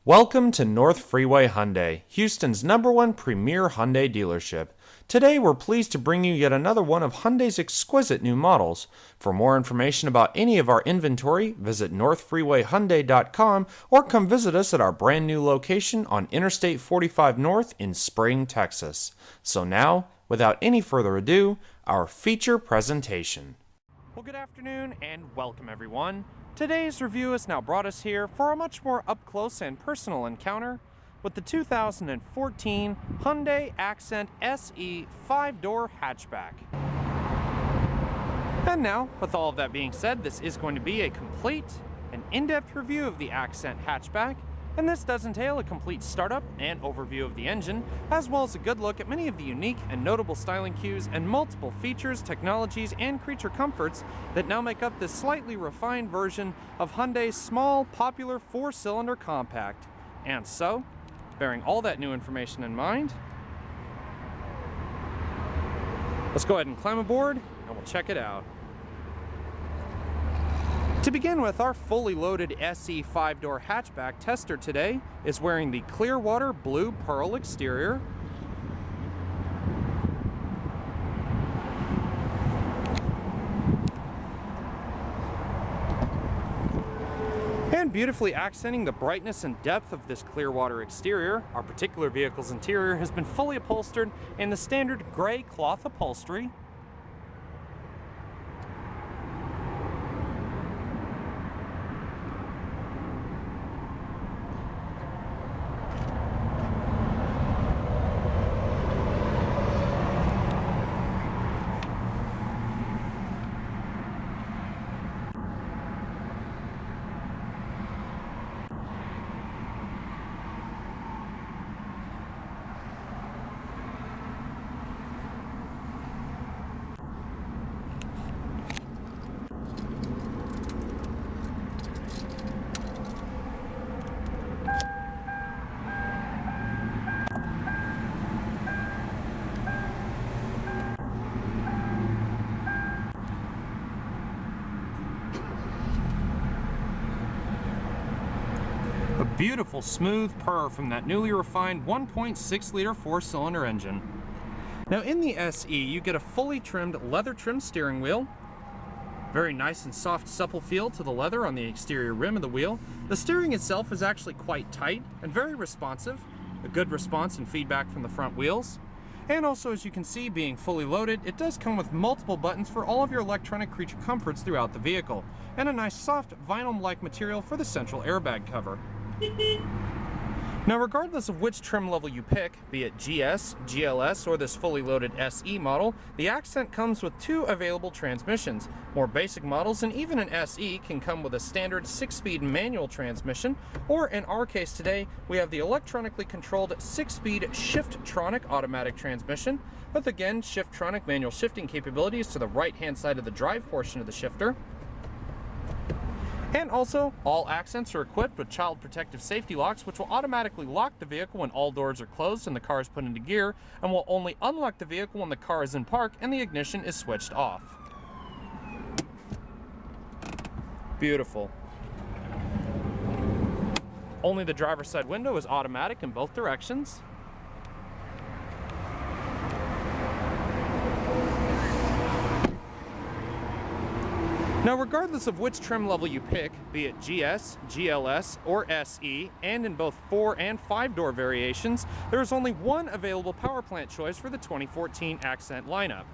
Welcome to North Freeway Hyundai, Houston's #1 premier Hyundai dealership. Today we're pleased to bring you yet another one of Hyundai's exquisite new models. For more information about any of our inventory, visit northfreewayhyundai.com or come visit us at our brand new location on Interstate 45 North in Spring, Texas. So now, without any further ado, our feature presentation. Well, good afternoon and welcome everyone. Today's review has now brought us here for a much more up-close and personal encounter with the 2014 Hyundai Accent SE 5-door hatchback. And now, with all of that being said, this is going to be a complete and in-depth review of the Accent hatchback, and this does entail a complete startup and overview of the engine, as well as a good look at many of the unique and notable styling cues and multiple features, technologies, and creature comforts that now make up this slightly refined version of Hyundai's small, popular 4-cylinder compact. And so, bearing all that new information in mind, let's go ahead and climb aboard and we'll check it out. To begin with, our fully loaded SE 5-door hatchback tester today is wearing the Clearwater Blue Pearl exterior. And beautifully accenting the brightness and depth of this Clearwater exterior, our particular vehicle's interior has been fully upholstered in the standard gray cloth upholstery. A beautiful smooth purr from that newly refined 1.6-liter 4-cylinder engine. Now in the SE, you get a fully trimmed leather-trimmed steering wheel. Very nice and soft, supple feel to the leather on the exterior rim of the wheel. The steering itself is actually quite tight and very responsive. A good response and feedback from the front wheels. And also, as you can see, being fully loaded, it does come with multiple buttons for all of your electronic creature comforts throughout the vehicle, and a nice soft vinyl-like material for the central airbag cover. Now, regardless of which trim level you pick, be it GS, GLS, or this fully loaded SE model, the Accent comes with 2 available transmissions. More basic models and even an SE can come with a standard 6-speed manual transmission, or in our case today, we have the electronically controlled 6-speed Shift-tronic automatic transmission, with again Shift-tronic manual shifting capabilities to the right-hand side of the drive portion of the shifter. And also, all Accents are equipped with child protective safety locks, which will automatically lock the vehicle when all doors are closed and the car is put into gear, and will only unlock the vehicle when the car is in park and the ignition is switched off. Beautiful. Only the driver's side window is automatic in both directions. Now, regardless of which trim level you pick, be it GS, GLS, or SE, and in both 4- and 5-door variations, there is only one available power plant choice for the 2014 Accent lineup.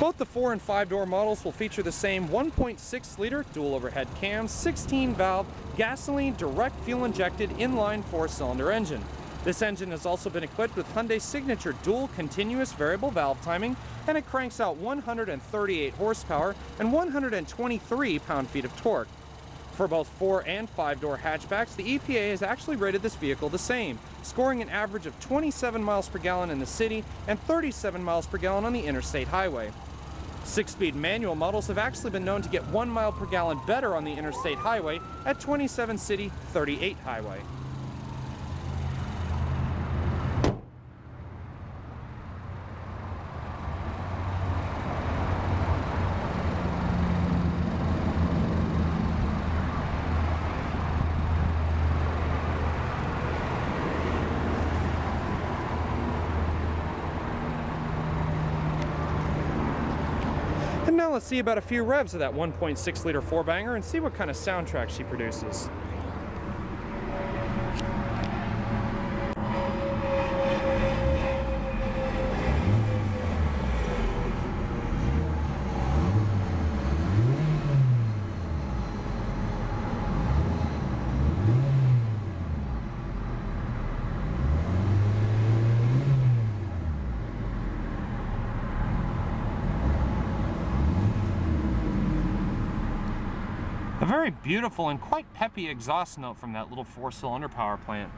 Both the 4- and 5-door models will feature the same 1.6-liter dual overhead cam, 16-valve, gasoline direct fuel-injected inline 4-cylinder engine. This engine has also been equipped with Hyundai's signature dual continuous variable valve timing, and it cranks out 138 horsepower and 123 pound-feet of torque. For both 4- and 5-door hatchbacks, the EPA has actually rated this vehicle the same, scoring an average of 27 miles per gallon in the city and 37 miles per gallon on the interstate highway. 6-speed manual models have actually been known to get 1 mile per gallon better on the interstate highway at 27 city, 38 highway. Now let's see about a few revs of that 1.6 liter four-banger and see what kind of soundtrack she produces. A very beautiful and quite peppy exhaust note from that little four-cylinder power plant.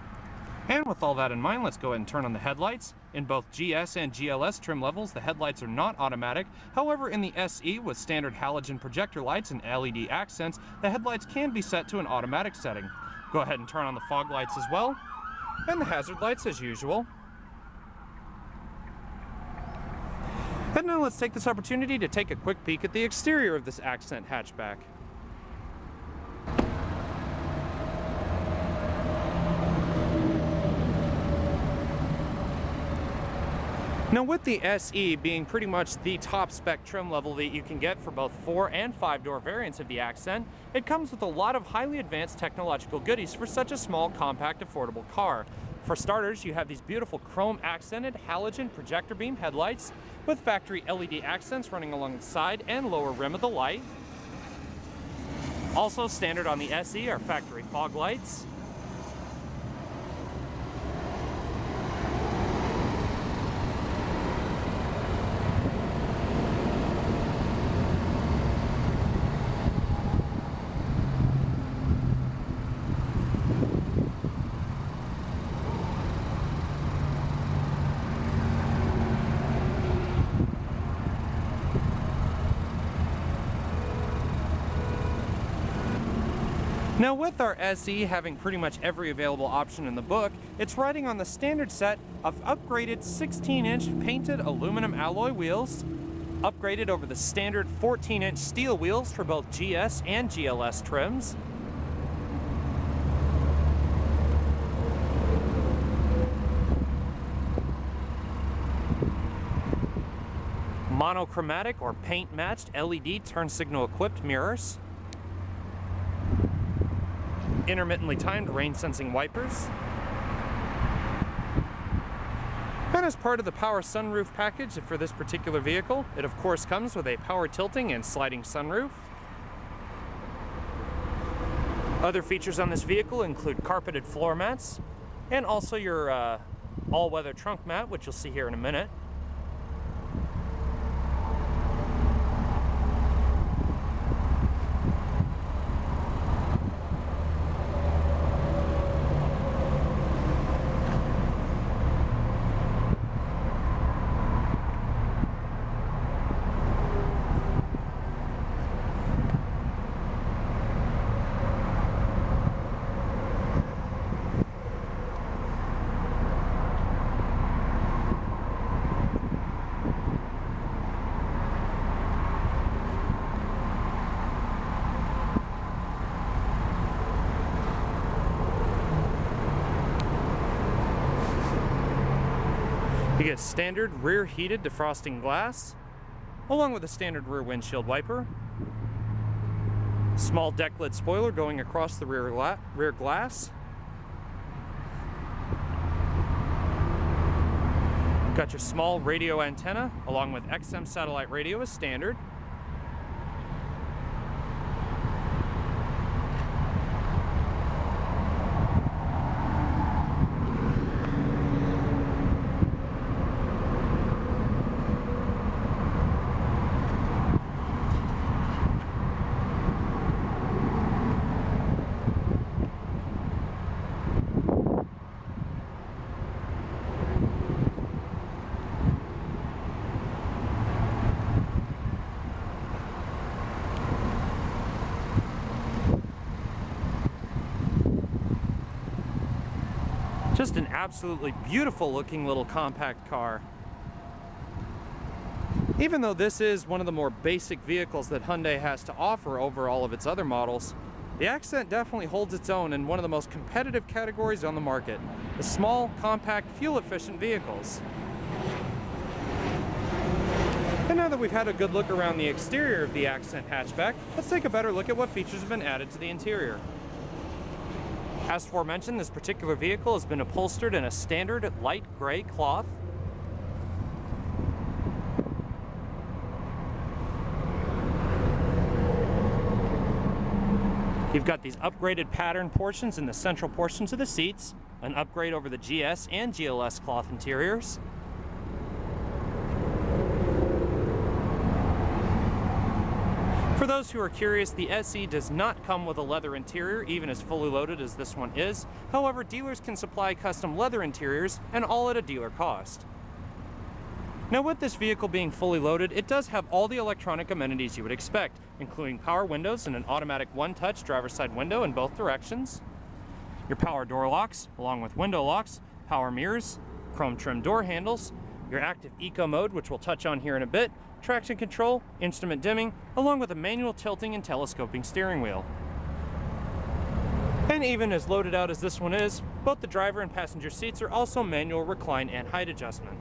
And with all that in mind, let's go ahead and turn on the headlights. In both GS and GLS trim levels, the headlights are not automatic. However, in the SE with standard halogen projector lights and LED accents, the headlights can be set to an automatic setting. Go ahead and turn on the fog lights as well, and the hazard lights as usual. And now let's take this opportunity to take a quick peek at the exterior of this Accent hatchback. Now with the SE being pretty much the top spec trim level that you can get for both 4- and 5-door variants of the Accent, it comes with a lot of highly advanced technological goodies for such a small, compact, affordable car. For starters, you have these beautiful chrome accented halogen projector beam headlights with factory LED accents running along the side and lower rim of the light. Also standard on the SE are factory fog lights. Now with our SE having pretty much every available option in the book, it's riding on the standard set of upgraded 16-inch painted aluminum alloy wheels, upgraded over the standard 14-inch steel wheels for both GS and GLS trims, monochromatic or paint-matched LED turn signal equipped mirrors, intermittently timed rain sensing wipers, and as part of the power sunroof package for this particular vehicle, it of course comes with a power tilting and sliding sunroof. Other features on this vehicle include carpeted floor mats and also your all-weather trunk mat, which you'll see here in a minute. You get standard rear heated defrosting glass, along with a standard rear windshield wiper, small deck lid spoiler going across the rear glass, got your small radio antenna along with XM satellite radio as standard. Just an absolutely beautiful looking little compact car. Even though this is one of the more basic vehicles that Hyundai has to offer over all of its other models, the Accent definitely holds its own in one of the most competitive categories on the market, the small, compact, fuel-efficient vehicles. And now that we've had a good look around the exterior of the Accent hatchback, let's take a better look at what features have been added to the interior. As aforementioned, this particular vehicle has been upholstered in a standard light gray cloth. You've got these upgraded pattern portions in the central portions of the seats, an upgrade over the GS and GLS cloth interiors. For those who are curious, the SE does not come with a leather interior, even as fully loaded as this one is. However, dealers can supply custom leather interiors, and all at a dealer cost. Now, with this vehicle being fully loaded, it does have all the electronic amenities you would expect, including power windows and an automatic one-touch driver's side window in both directions, your power door locks, along with window locks, power mirrors, chrome trim door handles, your active eco mode, which we'll touch on here in a bit, traction control, instrument dimming, along with a manual tilting and telescoping steering wheel. And even as loaded out as this one is, both the driver and passenger seats are also manual recline and height adjustment.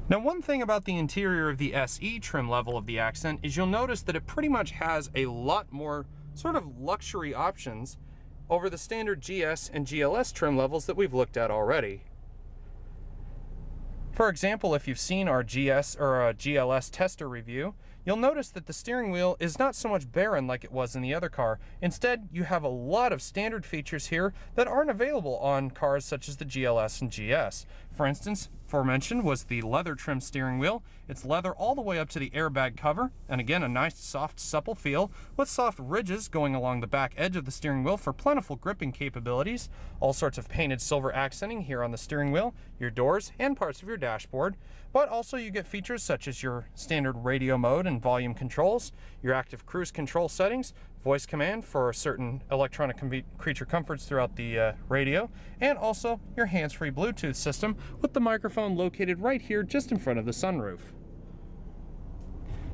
Now, one thing about the interior of the SE trim level of the Accent is you'll notice that it pretty much has a lot more sort of luxury options over the standard GS and GLS trim levels that we've looked at already. For example, if you've seen our GS or GLS tester review, you'll notice that the steering wheel is not so much barren like it was in the other car. Instead, you have a lot of standard features here that aren't available on cars such as the GLS and GS. For instance, aforementioned was the leather trim steering wheel. It's leather all the way up to the airbag cover, and again, a nice soft supple feel with soft ridges going along the back edge of the steering wheel for plentiful gripping capabilities. All sorts of painted silver accenting here on the steering wheel, your doors, and parts of your dashboard. But also you get features such as your standard radio mode and volume controls, your active cruise control settings, voice command for certain electronic creature comforts throughout the radio, and also your hands-free Bluetooth system with the microphone located right here just in front of the sunroof.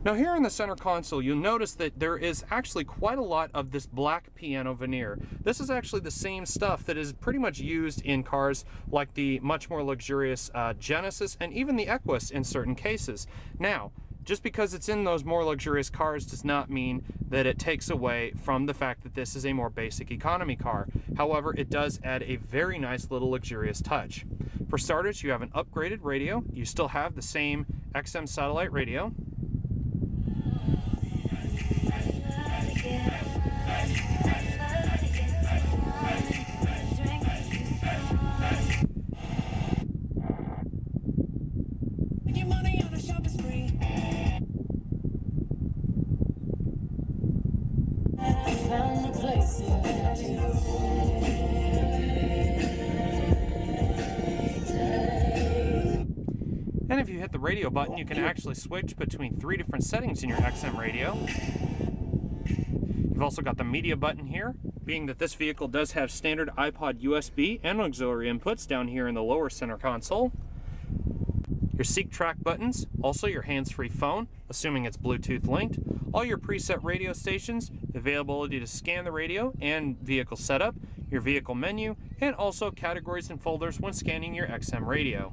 Now, here in the center console, you'll notice that there is actually quite a lot of this black piano veneer. This is actually the same stuff that is pretty much used in cars like the much more luxurious Genesis and even the Equus in certain cases. Now, just because it's in those more luxurious cars does not mean that it takes away from the fact that this is a more basic economy car. However, it does add a very nice little luxurious touch. For starters, you have an upgraded radio. You still have the same XM satellite radio. And if you hit the radio button, you can actually switch between 3 different settings in your XM radio. You've also got the media button here, being that this vehicle does have standard iPod USB and auxiliary inputs down here in the lower center console. Your seek track buttons, also your hands-free phone, assuming it's Bluetooth linked, all your preset radio stations, the availability to scan the radio and vehicle setup, your vehicle menu, and also categories and folders when scanning your XM radio.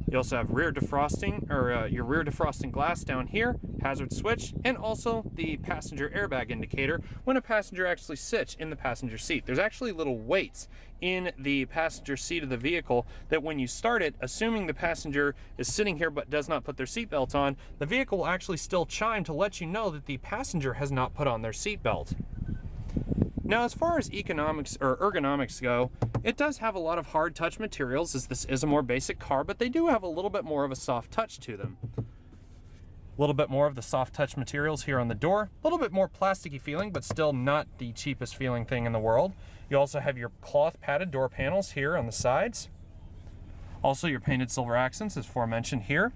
You also have rear defrosting, or your rear defrosting glass down here, hazard switch, and also the passenger airbag indicator when a passenger actually sits in the passenger seat. There's actually little weights in the passenger seat of the vehicle that when you start it, assuming the passenger is sitting here but does not put their seatbelt on, the vehicle will actually still chime to let you know that the passenger has not put on their seatbelt. Now, as far as economics or ergonomics go, it does have a lot of hard touch materials, as this is a more basic car, but they do have a little bit more of a soft touch to them. A little bit more of the soft touch materials here on the door, a little bit more plasticky feeling, but still not the cheapest feeling thing in the world. You also have your cloth padded door panels here on the sides. Also your painted silver accents, as aforementioned here.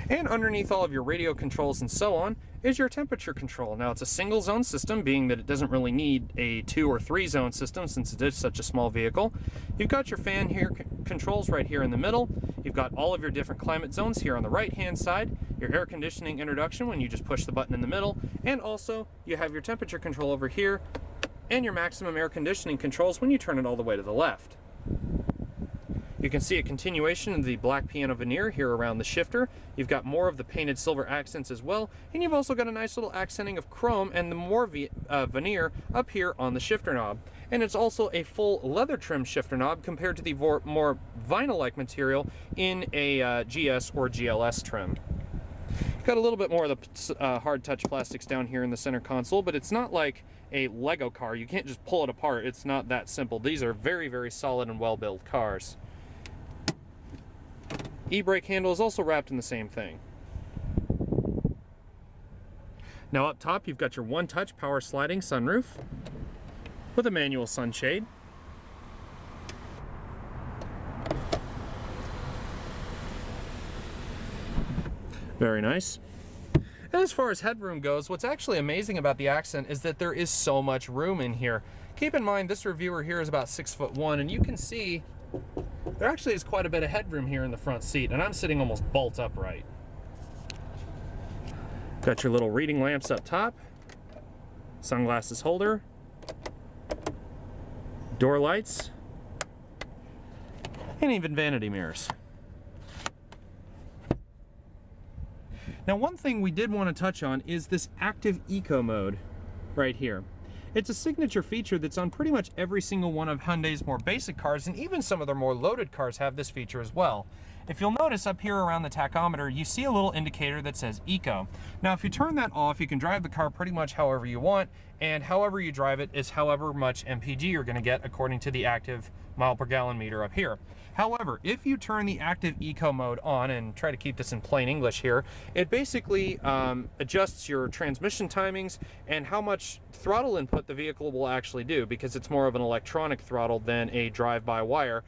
And underneath all of your radio controls and so on, is your temperature control. Now it's a single zone system, being that it doesn't really need a 2 or 3 zone system since it is such a small vehicle. You've got your fan here controls right here in the middle. You've got all of your different climate zones here on the right hand side, your air conditioning introduction when you just push the button in the middle, and also you have your temperature control over here and your maximum air conditioning controls when you turn it all the way to the left. You can see a continuation of the black piano veneer here around the shifter. You've got more of the painted silver accents as well, and you've also got a nice little accenting of chrome and the more veneer up here on the shifter knob. And it's also a full leather trim shifter knob compared to the more vinyl-like material in a GS or GLS trim. You've got a little bit more of the hard touch plastics down here in the center console, but it's not like a Lego car. You can't just pull it apart. It's not that simple. These are very, very solid and well-built cars. E-brake handle is also wrapped in the same thing. Now up top you've got your one-touch power sliding sunroof with a manual sunshade. Very nice. And as far as headroom goes, what's actually amazing about the Accent is that there is so much room in here. Keep in mind this reviewer here is about 6'1", and you can see there actually is quite a bit of headroom here in the front seat, and I'm sitting almost bolt upright. Got your little reading lamps up top, sunglasses holder, door lights, and even vanity mirrors. Now, one thing we did want to touch on is this active eco mode right here. It's a signature feature that's on pretty much every single one of Hyundai's more basic cars, and even some of their more loaded cars have this feature as well. If you'll notice up here around the tachometer, you see a little indicator that says eco. Now, if you turn that off, you can drive the car pretty much however you want, and however you drive it is however much MPG you're going to get according to the active mile per gallon meter up here. However, if you turn the active eco mode on, and try to keep this in plain English here, it basically adjusts your transmission timings and how much throttle input the vehicle will actually do, because it's more of an electronic throttle than a drive-by-wire.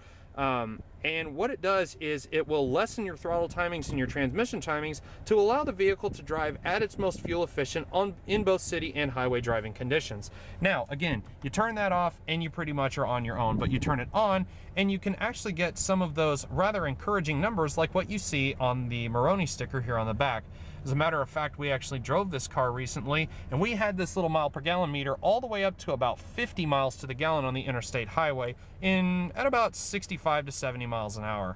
And what it does is it will lessen your throttle timings and your transmission timings to allow the vehicle to drive at its most fuel efficient in both city and highway driving conditions. Now, again, you turn that off and you pretty much are on your own, but you turn it on and you can actually get some of those rather encouraging numbers like what you see on the Moroni sticker here on the back. As a matter of fact, we actually drove this car recently, and we had this little mile per gallon meter all the way up to about 50 miles to the gallon on the interstate highway at about 65 to 70 miles an hour.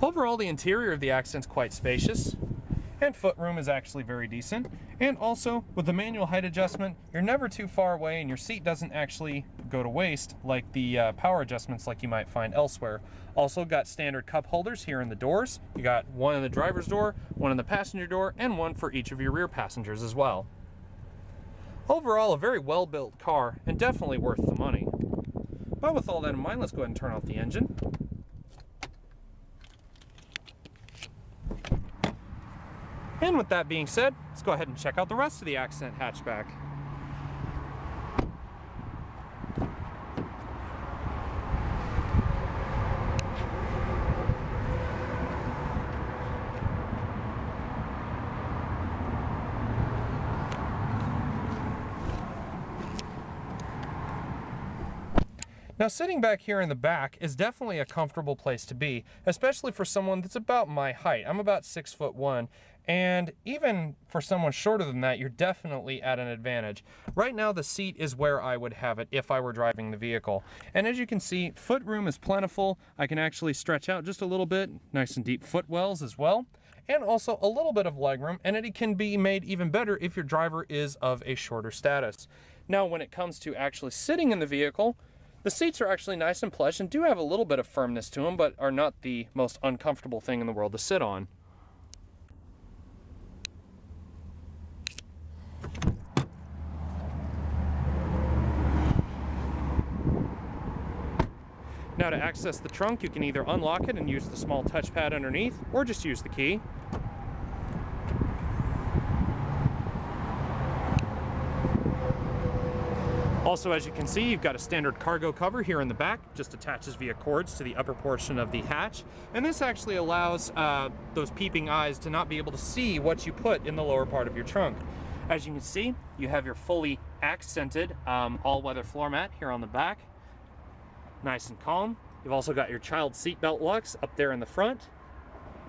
Overall, the interior of the Accent's quite spacious, and footroom is actually very decent. And also, with the manual height adjustment, you're never too far away and your seat doesn't actually go to waste like the power adjustments like you might find elsewhere. Also got standard cup holders here in the doors. You got one in the driver's door, one in the passenger door, and one for each of your rear passengers as well. Overall, a very well-built car and definitely worth the money. But with all that in mind, let's go ahead and turn off the engine. And with that being said, let's go ahead and check out the rest of the Accent hatchback. Now, sitting back here in the back is definitely a comfortable place to be, especially for someone that's about my height. I'm about 6'1", and even for someone shorter than that, you're definitely at an advantage. Right now, the seat is where I would have it if I were driving the vehicle. And as you can see, footroom is plentiful. I can actually stretch out just a little bit, nice and deep footwells as well, and also a little bit of legroom, and it can be made even better if your driver is of a shorter status. Now, when it comes to actually sitting in the vehicle, the seats are actually nice and plush and do have a little bit of firmness to them, but are not the most uncomfortable thing in the world to sit on. Now, to access the trunk, you can either unlock it and use the small touchpad underneath, or just use the key. Also, as you can see, you've got a standard cargo cover here in the back, just attaches via cords to the upper portion of the hatch. And this actually allows those peeping eyes to not be able to see what you put in the lower part of your trunk. As you can see, you have your fully accented all-weather floor mat here on the back. Nice and calm. You've also got your child seat belt locks up there in the front.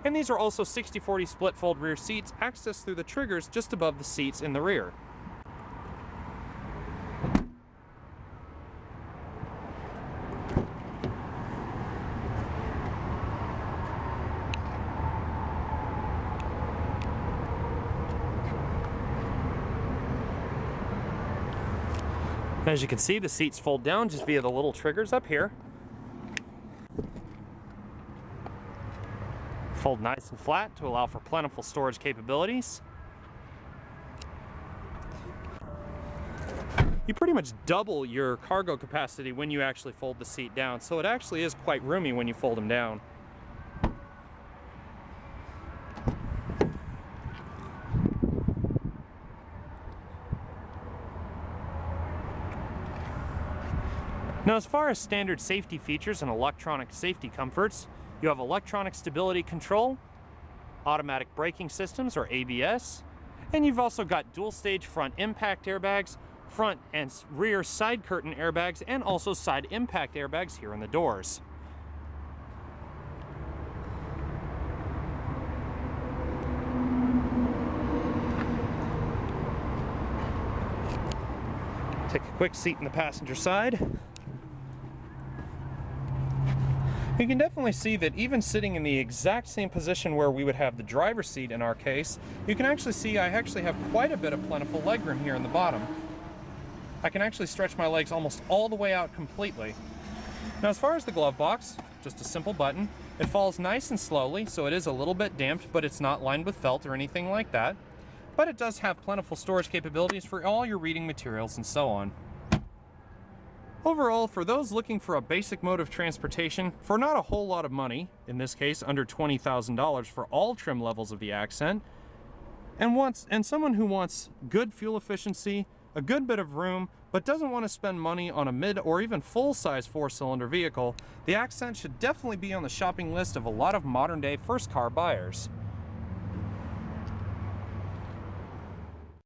And these are also 60/40 split fold rear seats, accessed through the triggers just above the seats in the rear. As you can see, the seats fold down just via the little triggers up here. Fold nice and flat to allow for plentiful storage capabilities. You pretty much double your cargo capacity when you actually fold the seat down, so it actually is quite roomy when you fold them down. Now, as far as standard safety features and electronic safety comforts, you have electronic stability control, automatic braking systems or ABS, and you've also got dual stage front impact airbags, front and rear side curtain airbags, and also side impact airbags here in the doors. Take a quick seat in the passenger side. You can definitely see that even sitting in the exact same position where we would have the driver's seat in our case, you can actually see I actually have quite a bit of plentiful legroom here in the bottom. I can actually stretch my legs almost all the way out completely. Now, as far as the glove box, just a simple button. It falls nice and slowly, so it is a little bit damped, but it's not lined with felt or anything like that. But it does have plentiful storage capabilities for all your reading materials and so on. Overall, for those looking for a basic mode of transportation for not a whole lot of money, in this case under $20,000 for all trim levels of the Accent, and someone who wants good fuel efficiency, a good bit of room, but doesn't want to spend money on a mid or even full-size 4-cylinder vehicle, the Accent should definitely be on the shopping list of a lot of modern-day first car buyers.